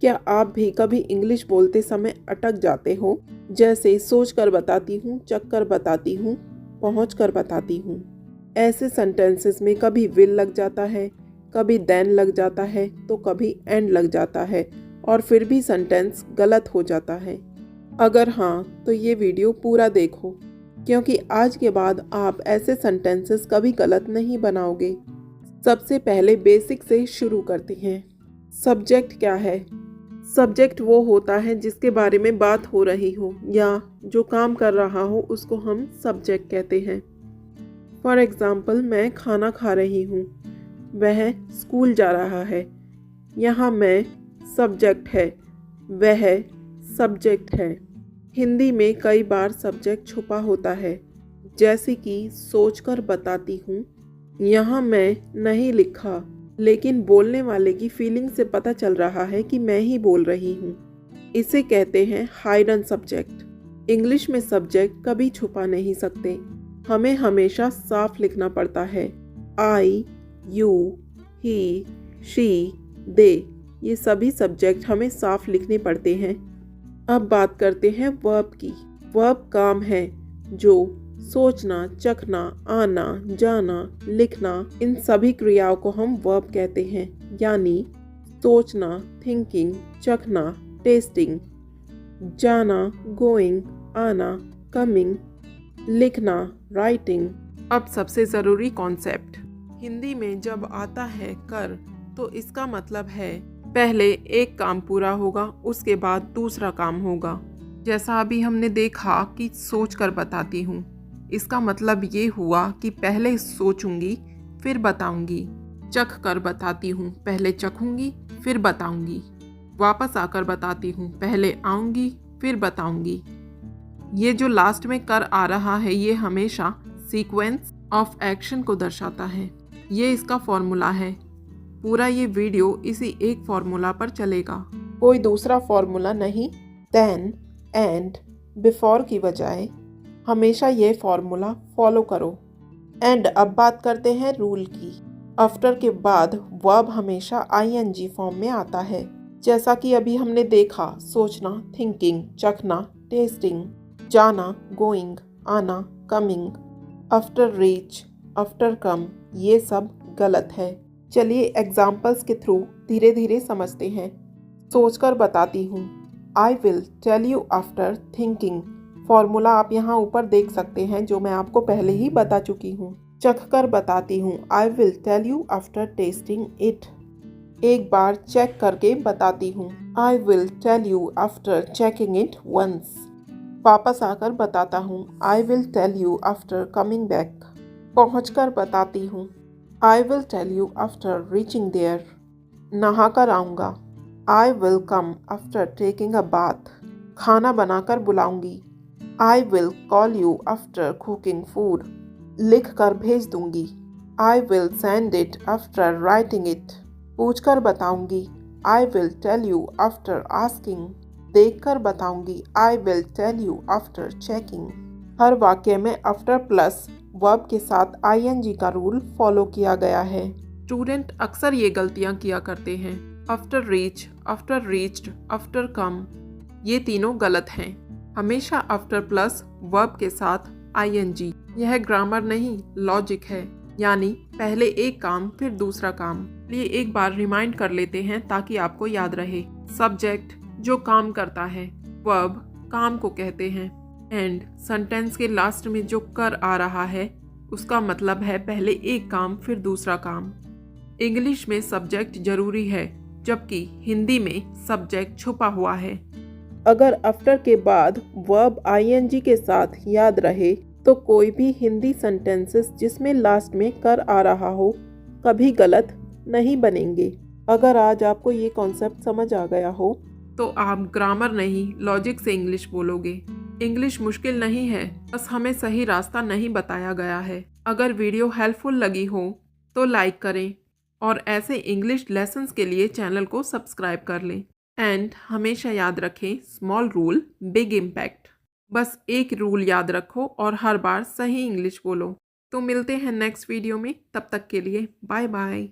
क्या आप भी कभी इंग्लिश बोलते समय अटक जाते हो? जैसे सोच कर बताती हूँ, चख कर बताती हूँ, पहुँच कर बताती हूँ। ऐसे सेंटेंसेस में कभी विल लग जाता है, कभी देन लग जाता है, तो कभी एंड लग जाता है और फिर भी सेंटेंस गलत हो जाता है। अगर हाँ, तो ये वीडियो पूरा देखो, क्योंकि आज के बाद आप ऐसे सेंटेंसेस कभी गलत नहीं बनाओगे। सबसे पहले बेसिक से शुरू करते हैं। सब्जेक्ट क्या है? सब्जेक्ट वो होता है जिसके बारे में बात हो रही हो या जो काम कर रहा हो, उसको हम सब्जेक्ट कहते हैं। फॉर एग्ज़ाम्पल, मैं खाना खा रही हूँ, वह स्कूल जा रहा है। यहाँ मैं सब्जेक्ट है, वह सब्जेक्ट है। हिंदी में कई बार सब्जेक्ट छुपा होता है, जैसे कि सोचकर बताती हूँ। यहाँ मैं नहीं लिखा, लेकिन बोलने वाले की फीलिंग से पता चल रहा है कि मैं ही बोल रही हूँ। इसे कहते हैं हाइडन सब्जेक्ट। इंग्लिश में सब्जेक्ट कभी छुपा नहीं सकते, हमें हमेशा साफ लिखना पड़ता है। आई, यू, ही, शी, दे, ये सभी सब्जेक्ट हमें साफ लिखने पड़ते हैं। अब बात करते हैं वर्ब की। वर्ब काम है जो सोचना, चखना, आना, जाना, लिखना, इन सभी क्रियाओं को हम वर्ब कहते हैं। यानी सोचना, थिंकिंग, चखना, टेस्टिंग, जाना, गोइंग, आना, कमिंग, लिखना, राइटिंग। अब सबसे ज़रूरी कॉन्सेप्ट। हिंदी में जब आता है कर, तो इसका मतलब है पहले एक काम पूरा होगा, उसके बाद दूसरा काम होगा। जैसा अभी हमने देखा कि सोच कर बताती हूँ, इसका मतलब ये हुआ कि पहले सोचूंगी फिर बताऊंगी। चख कर बताती हूँ, पहले चखूंगी फिर बताऊंगी। वापस आकर बताती हूँ, पहले आऊंगी फिर बताऊंगी। ये जो लास्ट में कर आ रहा है, ये हमेशा सीक्वेंस ऑफ एक्शन को दर्शाता है। ये इसका फॉर्मूला है। पूरा ये वीडियो इसी एक फॉर्मूला पर चलेगा, कोई दूसरा फॉर्मूला नहीं। देन, एंड, बिफोर की बजाय हमेशा ये फॉर्मूला फॉलो करो। एंड अब बात करते हैं रूल की। आफ्टर के बाद वर्ब हमेशा आईएनजी फॉर्म में आता है, जैसा कि अभी हमने देखा। सोचना, थिंकिंग, चखना, टेस्टिंग, जाना, गोइंग, आना, coming, after reach, after come, ये सब गलत है। चलिए एग्जाम्पल्स के थ्रू धीरे धीरे समझते हैं। सोचकर बताती हूँ, I will tell you after thinking. Formula आप यहाँ ऊपर देख सकते हैं, जो मैं आपको पहले ही बता चुकी हूँ। चख कर बताती हूँ, I will tell you after tasting it. एक बार चेक करके बताती हूँ, I will tell you after checking it once. वापस आकर बताता हूँ, I will tell you after coming back. पहुँच कर बताती हूँ, I will tell you after reaching there. नहा कर आऊँगा, I will come after taking a bath. खाना बनाकर बुलाऊंगी, I will call you after cooking food. लिख कर भेज दूंगी, I will send it after writing it. पूछ कर बताऊंगी, I will tell you after asking. देख कर बताऊंगी, I will tell you after checking. हर वाक्य में आफ्टर प्लस वर्ब के साथ आईएनजी का रूल फॉलो किया गया है। स्टूडेंट अक्सर ये गलतियां किया करते हैं। After reach, after reached, after come, ये तीनों गलत हैं। हमेशा आफ्टर प्लस वर्ब के साथ आईएनजी। यह ग्रामर नहीं, लॉजिक है। यानी पहले एक काम फिर दूसरा काम। ये एक बार रिमाइंड कर लेते हैं ताकि आपको याद रहे। सब्जेक्ट जो काम करता है, वर्ब काम को कहते हैं, एंड सेंटेंस के लास्ट में जो कर आ रहा है, उसका मतलब है पहले एक काम फिर दूसरा काम। इंग्लिश में सब्जेक्ट जरूरी है, जबकि हिंदी में सब्जेक्ट छुपा हुआ है। अगर आफ्टर के बाद वर्ब आईएनजी के साथ याद रहे, तो कोई भी हिंदी सेंटेंसेस जिसमें लास्ट में कर आ रहा हो, कभी गलत नहीं बनेंगे। अगर आज आपको ये कॉन्सेप्ट समझ आ गया हो, तो आप ग्रामर नहीं, लॉजिक से इंग्लिश बोलोगे। इंग्लिश मुश्किल नहीं है, बस हमें सही रास्ता नहीं बताया गया है। अगर वीडियो हेल्पफुल लगी हो तो लाइक करें और ऐसे इंग्लिश लेसन्स के लिए चैनल को सब्सक्राइब कर लें। एंड हमेशा याद रखें, स्मॉल रूल बिग इम्पैक्ट। बस एक रूल याद रखो और हर बार सही इंग्लिश बोलो। तो मिलते हैं नेक्स्ट वीडियो में, तब तक के लिए बाय बाय।